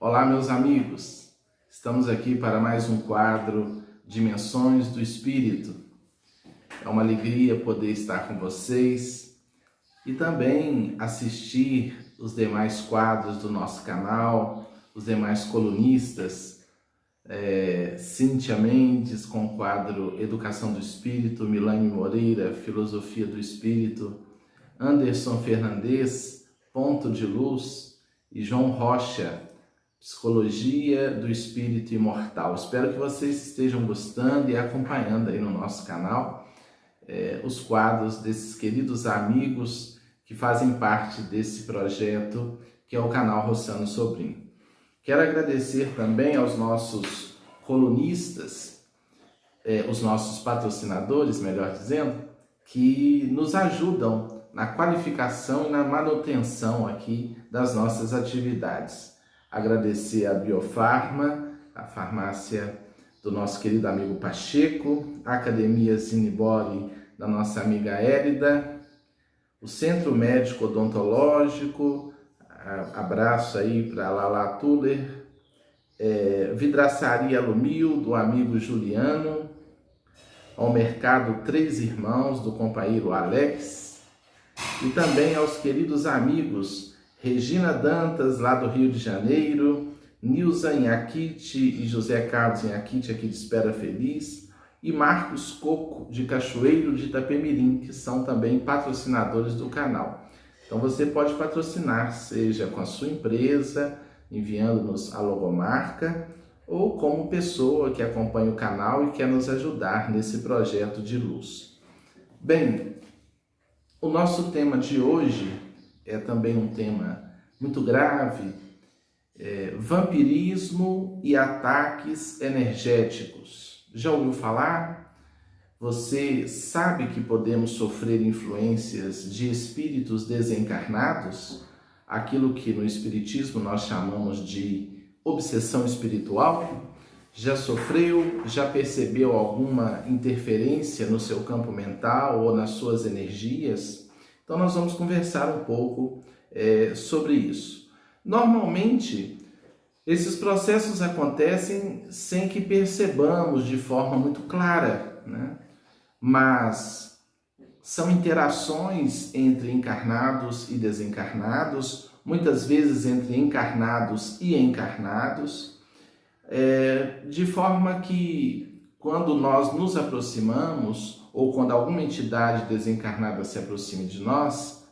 Olá, meus amigos! Estamos aqui para mais um quadro Dimensões do Espírito. É uma alegria poder estar com vocês e também assistir os demais quadros do nosso canal, os demais colunistas, Cíntia Mendes com o quadro Educação do Espírito, Milane Moreira, Filosofia do Espírito, Anderson Fernandes, Ponto de Luz e João Rocha, Psicologia do Espírito Imortal. Espero que vocês estejam gostando e acompanhando aí no nosso canal os quadros desses queridos amigos que fazem parte desse projeto que é o canal Rossano Sobrinho. Quero agradecer também aos nossos colunistas, os nossos patrocinadores, melhor dizendo, que nos ajudam na qualificação e na manutenção aqui das nossas atividades. Agradecer a Biofarma, a farmácia do nosso querido amigo Pacheco, a Academia Zinibori da nossa amiga Érida, o Centro Médico Odontológico, abraço aí para Lala Tuller, Vidraçaria Lumil do amigo Juliano, ao Mercado Três Irmãos do companheiro Alex e também aos queridos amigos Regina Dantas, lá do Rio de Janeiro, Nilza Inhakite e José Carlos Inhakite, aqui de Espera Feliz, e Marcos Coco, de Cachoeiro de Itapemirim, que são também patrocinadores do canal. Então você pode patrocinar, seja com a sua empresa, enviando-nos a logomarca, ou como pessoa que acompanha o canal e quer nos ajudar nesse projeto de luz. Bem, o nosso tema de hoje é também um tema muito grave, vampirismo e ataques energéticos. Já ouviu falar? Você sabe que podemos sofrer influências de espíritos desencarnados? Aquilo que no espiritismo nós chamamos de obsessão espiritual? Já sofreu, já percebeu alguma interferência no seu campo mental ou nas suas energias? Então nós vamos conversar um pouco sobre isso. Normalmente, esses processos acontecem sem que percebamos de forma muito clara, né? Mas são interações entre encarnados e desencarnados, muitas vezes entre encarnados e encarnados, de forma que quando nós nos aproximamos ou quando alguma entidade desencarnada se aproxima de nós,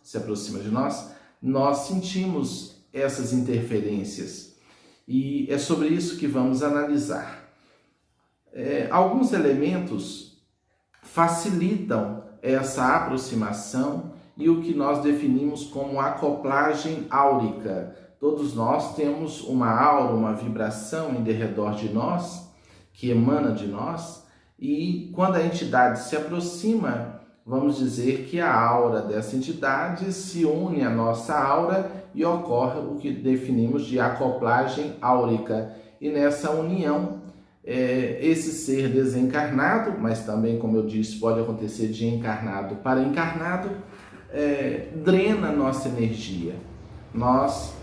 nós sentimos essas interferências. E é sobre isso que vamos analisar. Alguns elementos facilitam essa aproximação e o que nós definimos como acoplagem áurica. Todos nós temos uma aura, uma vibração em derredor de nós, que emana de nós, e quando a entidade se aproxima, vamos dizer que a aura dessa entidade se une à nossa aura e ocorre o que definimos de acoplagem áurica. E nessa união, esse ser desencarnado, mas também, como eu disse, pode acontecer de encarnado para encarnado, drena nossa energia. Nós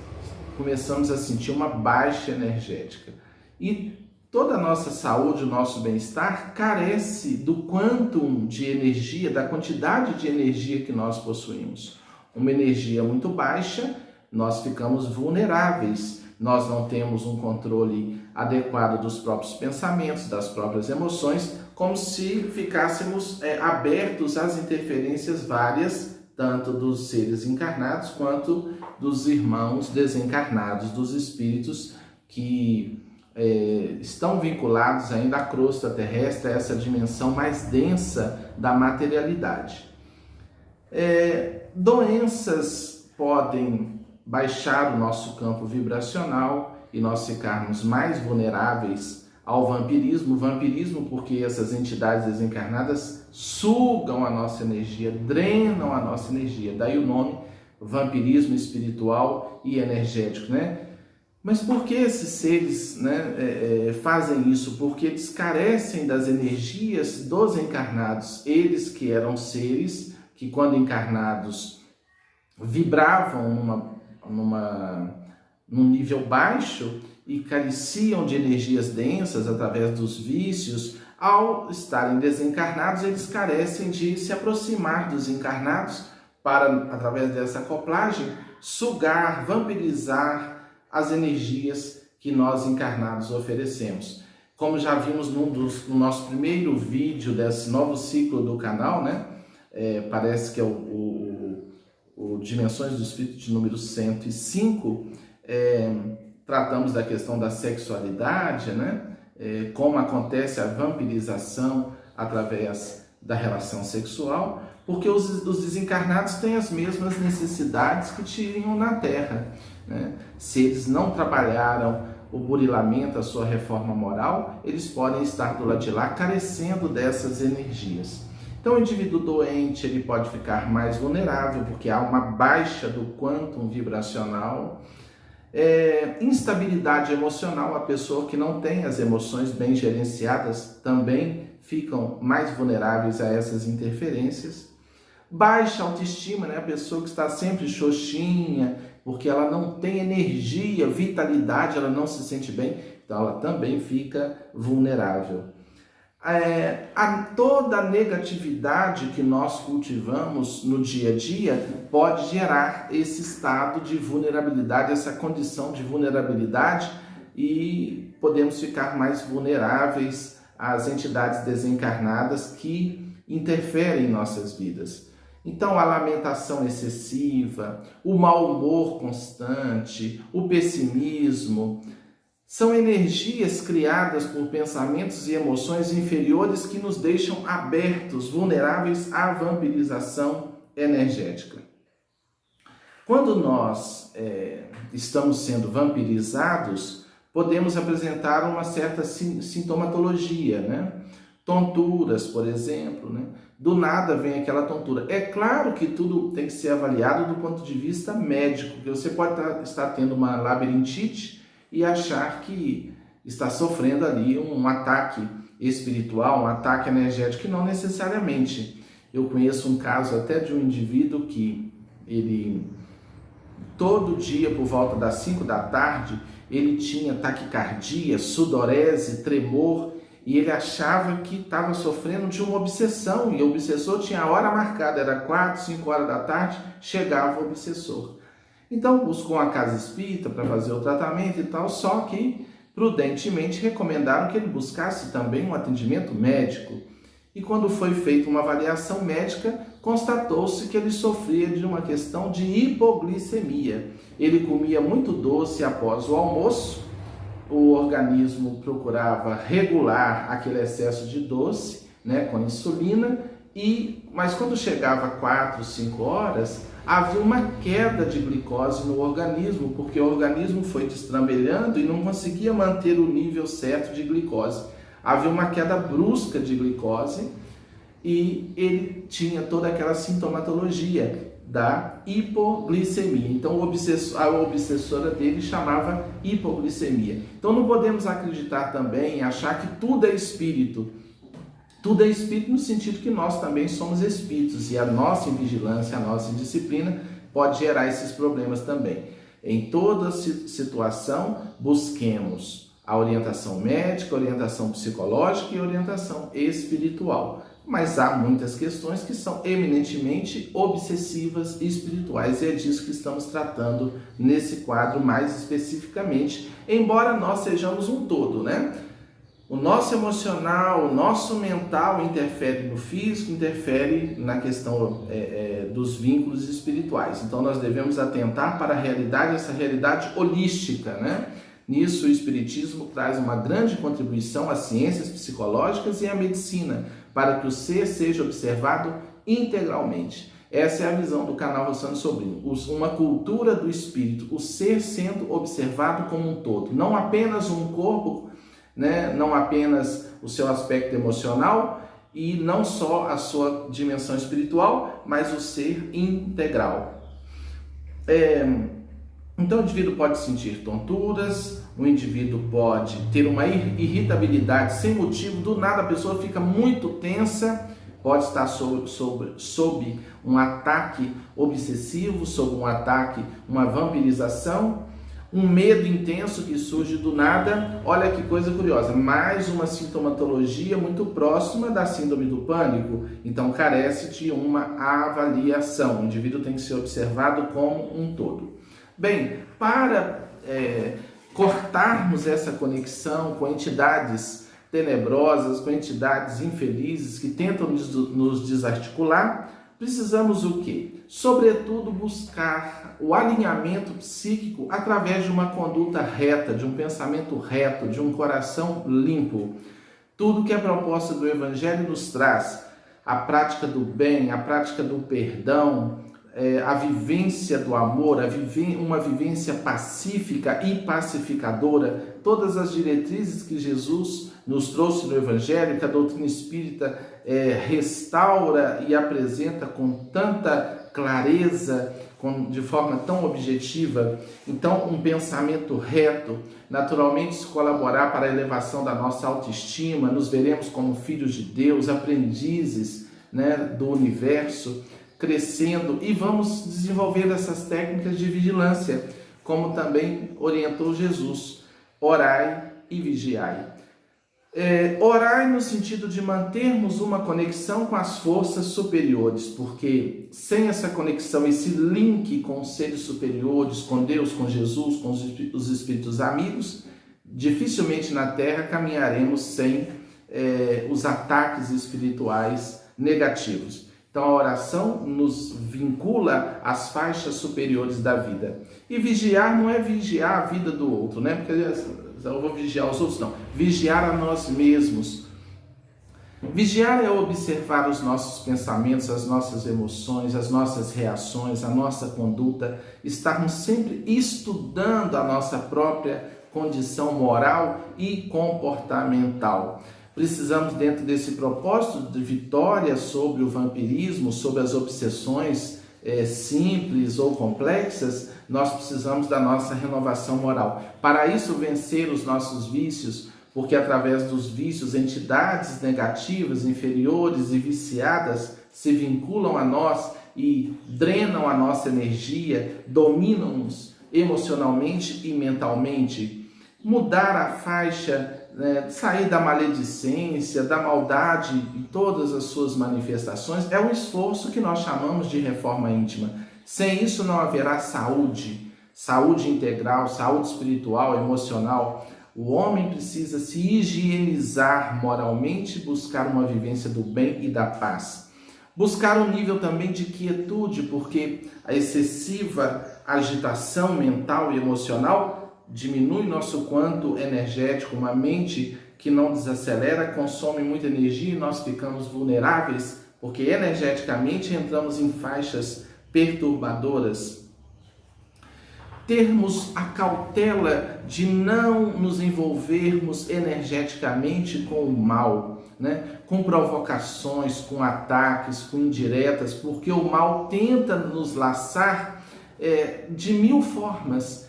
começamos a sentir uma baixa energética. E toda a nossa saúde, o nosso bem-estar carece do quantum de energia, da quantidade de energia que nós possuímos. Uma energia muito baixa, nós ficamos vulneráveis. Nós não temos um controle adequado dos próprios pensamentos, das próprias emoções, como se ficássemos abertos às interferências várias, tanto dos seres encarnados quanto dos irmãos desencarnados, dos espíritos que estão vinculados ainda à crosta terrestre, a essa dimensão mais densa da materialidade. Doenças podem baixar o nosso campo vibracional e nós ficarmos mais vulneráveis ao vampirismo. Vampirismo porque essas entidades desencarnadas sugam a nossa energia, drenam a nossa energia. Daí o nome vampirismo espiritual e energético, né? Mas por que esses seres fazem isso? Porque eles carecem das energias dos encarnados. Eles que eram seres que, quando encarnados, vibravam num nível baixo e careciam de energias densas através dos vícios, ao estarem desencarnados, eles carecem de se aproximar dos encarnados para, através dessa acoplagem, sugar, vampirizar as energias que nós encarnados oferecemos. Como já vimos no nosso primeiro vídeo desse novo ciclo do canal, né? Parece que é o Dimensões do Espírito de número 105, tratamos da questão da sexualidade, né? Como acontece a vampirização através da relação sexual, porque os desencarnados têm as mesmas necessidades que tinham na Terra, né? Se eles não trabalharam o burilamento, a sua reforma moral, eles podem estar do lado de lá carecendo dessas energias. Então o indivíduo doente ele pode ficar mais vulnerável, porque há uma baixa do quantum vibracional, instabilidade emocional, a pessoa que não tem as emoções bem gerenciadas também ficam mais vulneráveis a essas interferências. Baixa autoestima, né? A pessoa que está sempre xoxinha, porque ela não tem energia, vitalidade, ela não se sente bem, então ela também fica vulnerável. Toda a negatividade que nós cultivamos no dia a dia pode gerar esse estado de vulnerabilidade, essa condição de vulnerabilidade, e podemos ficar mais vulneráveis às entidades desencarnadas que interferem em nossas vidas. Então, a lamentação excessiva, o mau humor constante, o pessimismo, são energias criadas por pensamentos e emoções inferiores que nos deixam abertos, vulneráveis à vampirização energética. Quando nós estamos sendo vampirizados, podemos apresentar uma certa sintomatologia, né? Tonturas, por exemplo, né? Do nada vem aquela tontura. É claro que tudo tem que ser avaliado do ponto de vista médico, porque você pode estar tendo uma labirintite e achar que está sofrendo ali um ataque espiritual, um ataque energético, e não necessariamente. Eu conheço um caso até de um indivíduo que ele, todo dia por volta das 5 da tarde, ele tinha taquicardia, sudorese, tremor, e ele achava que estava sofrendo de uma obsessão, e o obsessor tinha a hora marcada, era 4, 5 horas da tarde, chegava o obsessor. Então buscou uma casa espírita para fazer o tratamento e tal, só que prudentemente recomendaram que ele buscasse também um atendimento médico. E quando foi feita uma avaliação médica, constatou-se que ele sofria de uma questão de hipoglicemia. Ele comia muito doce após o almoço, o organismo procurava regular aquele excesso de doce, né, com insulina, mas quando chegava 4, 5 horas, havia uma queda de glicose no organismo, porque o organismo foi destrambelhando e não conseguia manter o nível certo de glicose. Havia uma queda brusca de glicose e ele tinha toda aquela sintomatologia da hipoglicemia. Então a obsessora dele chamava hipoglicemia. Então não podemos acreditar também, achar que tudo é espírito. Tudo é espírito no sentido que nós também somos espíritos, e a nossa invigilância, a nossa indisciplina pode gerar esses problemas também. Em toda situação, busquemos a orientação médica, a orientação psicológica e a orientação espiritual. Mas há muitas questões que são eminentemente obsessivas e espirituais, e é disso que estamos tratando nesse quadro mais especificamente, embora nós sejamos um todo, né? O nosso emocional, o nosso mental interfere no físico, interfere na questão dos vínculos espirituais. Então nós devemos atentar para a realidade, essa realidade holística, né? Nisso o Espiritismo traz uma grande contribuição às ciências psicológicas e à medicina, para que o ser seja observado integralmente. Essa é a visão do canal Rossano Sobrinho, uma cultura do espírito, o ser sendo observado como um todo, não apenas um corpo, né? Não apenas o seu aspecto emocional e não só a sua dimensão espiritual, mas o ser integral. Então o indivíduo pode sentir tonturas, o indivíduo pode ter uma irritabilidade sem motivo, do nada a pessoa fica muito tensa, pode estar sob um ataque obsessivo, sob um ataque, uma vampirização. Um medo intenso que surge do nada, olha que coisa curiosa, mais uma sintomatologia muito próxima da síndrome do pânico, então carece de uma avaliação, o indivíduo tem que ser observado como um todo. Bem, para cortarmos essa conexão com entidades tenebrosas, com entidades infelizes que tentam nos desarticular, precisamos o quê? Sobretudo buscar o alinhamento psíquico através de uma conduta reta, de um pensamento reto, de um coração limpo. Tudo que a proposta do Evangelho nos traz, a prática do bem, a prática do perdão, a vivência do amor, uma vivência pacífica e pacificadora, todas as diretrizes que Jesus nos trouxe no Evangelho, que a doutrina espírita restaura e apresenta com tanta clareza, de forma tão objetiva. Então, um pensamento reto, naturalmente, se colaborar para a elevação da nossa autoestima, nos veremos como filhos de Deus, aprendizes, do universo, crescendo, e vamos desenvolver essas técnicas de vigilância, como também orientou Jesus: orai e vigiai. Orai no sentido de mantermos uma conexão com as forças superiores, porque sem essa conexão, esse link com os seres superiores, com Deus, com Jesus, com os espíritos amigos, dificilmente na Terra caminharemos sem os ataques espirituais negativos. Então a oração nos vincula às faixas superiores da vida. E vigiar não é vigiar a vida do outro, Porque eu vou vigiar os outros, não. Vigiar a nós mesmos. Vigiar é observar os nossos pensamentos, as nossas emoções, as nossas reações, a nossa conduta. Estarmos sempre estudando a nossa própria condição moral e comportamental. Precisamos, dentro desse propósito de vitória sobre o vampirismo, sobre as obsessões simples ou complexas, nós precisamos da nossa renovação moral. Para isso, vencer os nossos vícios, porque através dos vícios, entidades negativas, inferiores e viciadas se vinculam a nós e drenam a nossa energia, dominam-nos emocionalmente e mentalmente. Mudar a faixa, sair da maledicência, da maldade em todas as suas manifestações, é um esforço que nós chamamos de reforma íntima. Sem isso não haverá saúde integral, saúde espiritual, emocional. O homem precisa se higienizar moralmente, buscar uma vivência do bem e da paz. Buscar um nível também de quietude, porque a excessiva agitação mental e emocional diminui nosso quanto energético. Uma mente que não desacelera consome muita energia e nós ficamos vulneráveis, porque energeticamente entramos em faixas perturbadoras. Termos a cautela de não nos envolvermos energeticamente com o mal, com provocações, com ataques, com indiretas, porque o mal tenta nos laçar de mil formas,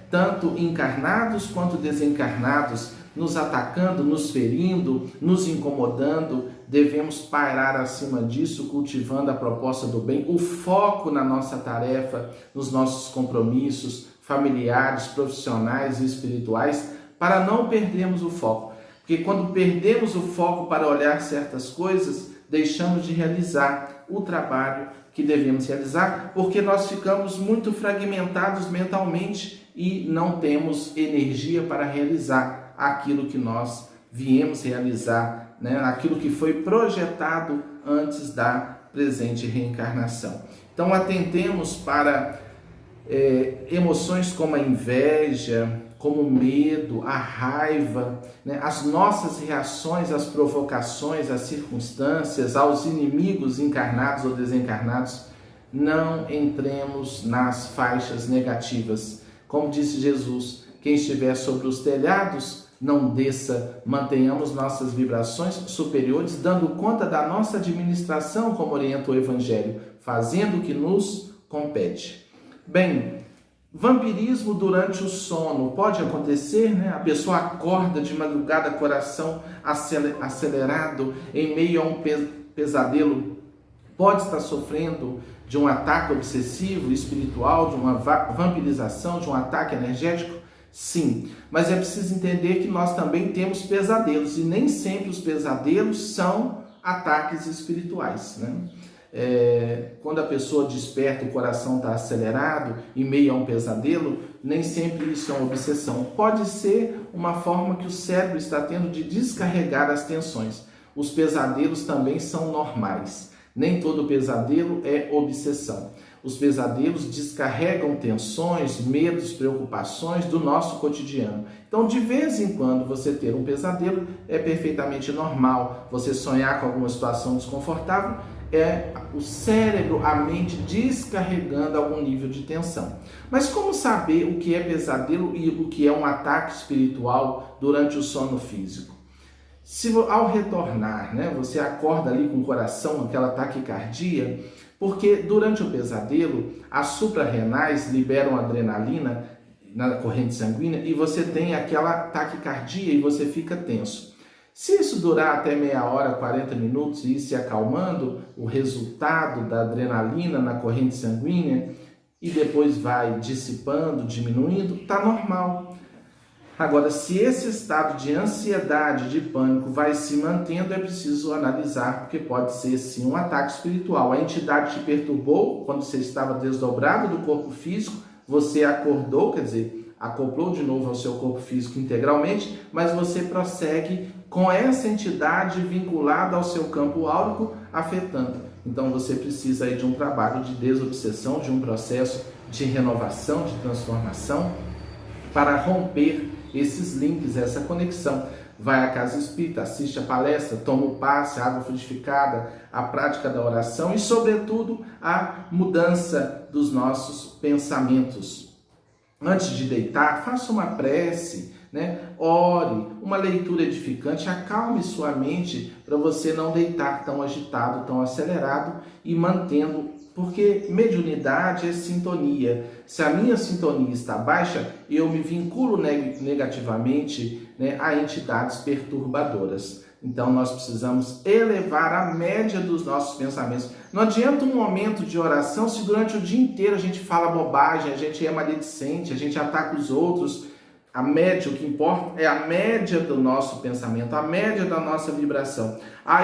tanto encarnados quanto desencarnados, nos atacando, nos ferindo, nos incomodando. Devemos pairar acima disso, cultivando a proposta do bem, o foco na nossa tarefa, nos nossos compromissos familiares, profissionais e espirituais, para não perdermos o foco. Porque quando perdemos o foco para olhar certas coisas, deixamos de realizar o trabalho que devemos realizar, porque nós ficamos muito fragmentados mentalmente e não temos energia para realizar aquilo que nós viemos realizar, aquilo que foi projetado antes da presente reencarnação. Então atentemos para emoções como a inveja, como o medo, a raiva, as nossas reações às provocações, às circunstâncias, aos inimigos encarnados ou desencarnados. Não entremos nas faixas negativas. Como disse Jesus, quem estiver sobre os telhados, não desça. Mantenhamos nossas vibrações superiores, dando conta da nossa administração, como orienta o Evangelho, fazendo o que nos compete. Bem, vampirismo durante o sono pode acontecer, A pessoa acorda de madrugada, coração acelerado, em meio a um pesadelo, pode estar sofrendo de um ataque obsessivo, espiritual, de uma vampirização, de um ataque energético? Sim, mas é preciso entender que nós também temos pesadelos e nem sempre os pesadelos são ataques espirituais, né? Quando a pessoa desperta, o coração está acelerado em meio a um pesadelo, nem sempre isso é uma obsessão. Pode ser uma forma que o cérebro está tendo de descarregar as tensões. Os pesadelos também são normais. Nem todo pesadelo é obsessão. Os pesadelos descarregam tensões, medos, preocupações do nosso cotidiano. Então, de vez em quando, você ter um pesadelo é perfeitamente normal. Você sonhar com alguma situação desconfortável é o cérebro, a mente descarregando algum nível de tensão. Mas como saber o que é pesadelo e o que é um ataque espiritual durante o sono físico? Se ao retornar, né, você acorda ali com o coração, aquela taquicardia, porque durante o pesadelo, as suprarrenais liberam adrenalina na corrente sanguínea e você tem aquela taquicardia e você fica tenso. Se isso durar até meia hora, 40 minutos e ir se acalmando, o resultado da adrenalina na corrente sanguínea e depois vai dissipando, diminuindo, está normal. Agora, se esse estado de ansiedade, de pânico vai se mantendo, é preciso analisar, porque pode ser sim um ataque espiritual. A entidade te perturbou quando você estava desdobrado do corpo físico, você acordou, quer dizer, acoplou de novo ao seu corpo físico integralmente, mas você prossegue com essa entidade vinculada ao seu campo áurico, afetando. Então você precisa aí de um trabalho de desobsessão, de um processo de renovação, de transformação, para romper esses links, essa conexão. Vai à casa espírita, assiste a palestra, toma o passe, a água frutificada, a prática da oração e, sobretudo, a mudança dos nossos pensamentos. Antes de deitar, faça uma prece, né? Ore, uma leitura edificante, acalme sua mente para você não deitar tão agitado, tão acelerado e mantendo, porque mediunidade é sintonia. Se a minha sintonia está baixa, eu me vinculo negativamente, né, a entidades perturbadoras. Então nós precisamos elevar a média dos nossos pensamentos. Não adianta um momento de oração se durante o dia inteiro a gente fala bobagem, a gente é maledicente, a gente ataca os outros. A média, o que importa é a média do nosso pensamento, a média da nossa vibração.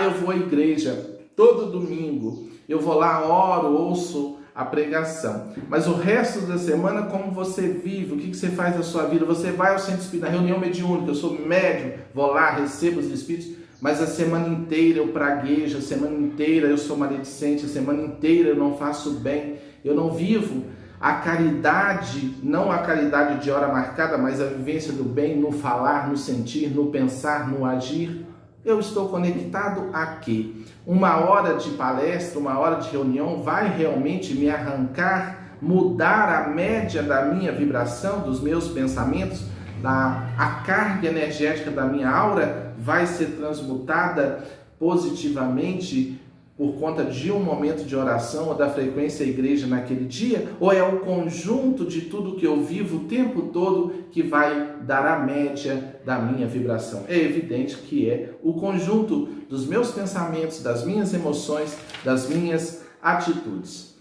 Eu vou à igreja todo domingo, eu vou lá, oro, ouço a pregação. Mas o resto da semana, como você vive, o que você faz na sua vida? Você vai ao centro espírita, na reunião mediúnica, eu sou médium, vou lá, recebo os espíritos, mas a semana inteira eu praguejo, a semana inteira eu sou maledicente, a semana inteira eu não faço bem, eu não vivo a caridade, não a caridade de hora marcada, mas a vivência do bem no falar, no sentir, no pensar, no agir. Eu estou conectado a quê? Uma hora de palestra, uma hora de reunião vai realmente me arrancar, mudar a média da minha vibração, dos meus pensamentos? A carga energética da minha aura vai ser transmutada positivamente por conta de um momento de oração ou da frequência à igreja naquele dia? Ou é o conjunto de tudo que eu vivo o tempo todo que vai dar a média da minha vibração? É evidente que é o conjunto dos meus pensamentos, das minhas emoções, das minhas atitudes.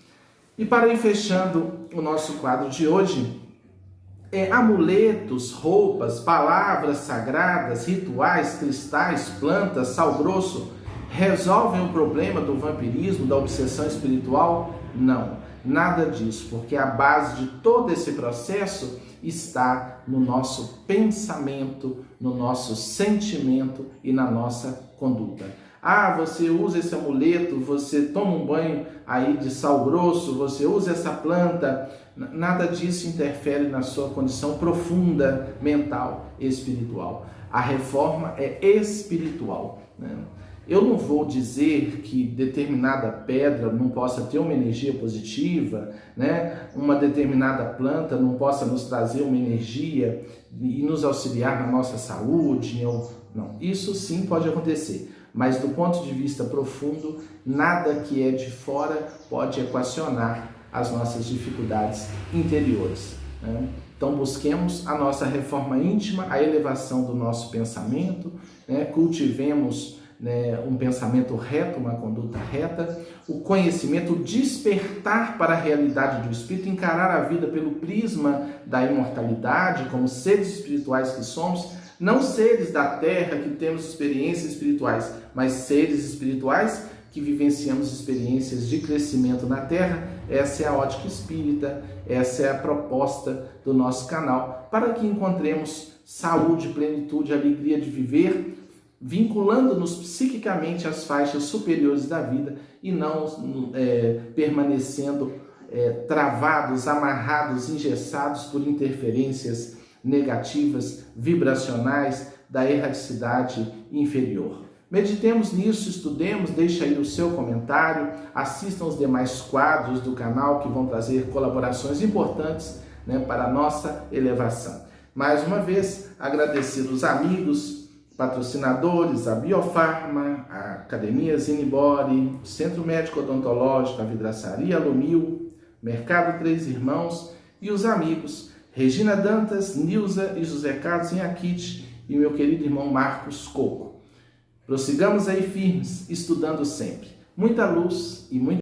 E para ir fechando o nosso quadro de hoje, amuletos, roupas, palavras sagradas, rituais, cristais, plantas, sal grosso, resolvem o problema do vampirismo, da obsessão espiritual? Não, nada disso, porque a base de todo esse processo está no nosso pensamento, no nosso sentimento e na nossa conduta. Você usa esse amuleto, você toma um banho aí de sal grosso, você usa essa planta, nada disso interfere na sua condição profunda, mental e espiritual. A reforma é espiritual, né? Eu não vou dizer que determinada pedra não possa ter uma energia positiva, né? Uma determinada planta não possa nos trazer uma energia e nos auxiliar na nossa saúde. Não, isso sim pode acontecer, mas do ponto de vista profundo, nada que é de fora pode equacionar as nossas dificuldades interiores, né? Então busquemos a nossa reforma íntima, a elevação do nosso pensamento, né? Cultivemos né, um pensamento reto, uma conduta reta, o conhecimento, o despertar para a realidade do Espírito, encarar a vida pelo prisma da imortalidade, como seres espirituais que somos, não seres da terra que temos experiências espirituais, mas seres espirituais que vivenciamos experiências de crescimento na terra. Essa é a ótica espírita, essa é a proposta do nosso canal, para que encontremos saúde, plenitude, alegria de viver, vinculando-nos psiquicamente às faixas superiores da vida e não permanecendo travados, amarrados, engessados por interferências negativas, vibracionais da erraticidade inferior. Meditemos nisso, estudemos, deixe aí o seu comentário, assistam os demais quadros do canal que vão trazer colaborações importantes, né, para a nossa elevação. Mais uma vez, agradecer os amigos, patrocinadores, a Biofarma, a Academia Zinibori, o Centro Médico Odontológico, a Vidraçaria Lomil, Mercado Três Irmãos e os amigos Regina Dantas, Nilza e José Carlos Inhaquite e meu querido irmão Marcos Coco. Prossigamos aí firmes, estudando sempre. Muita luz e muita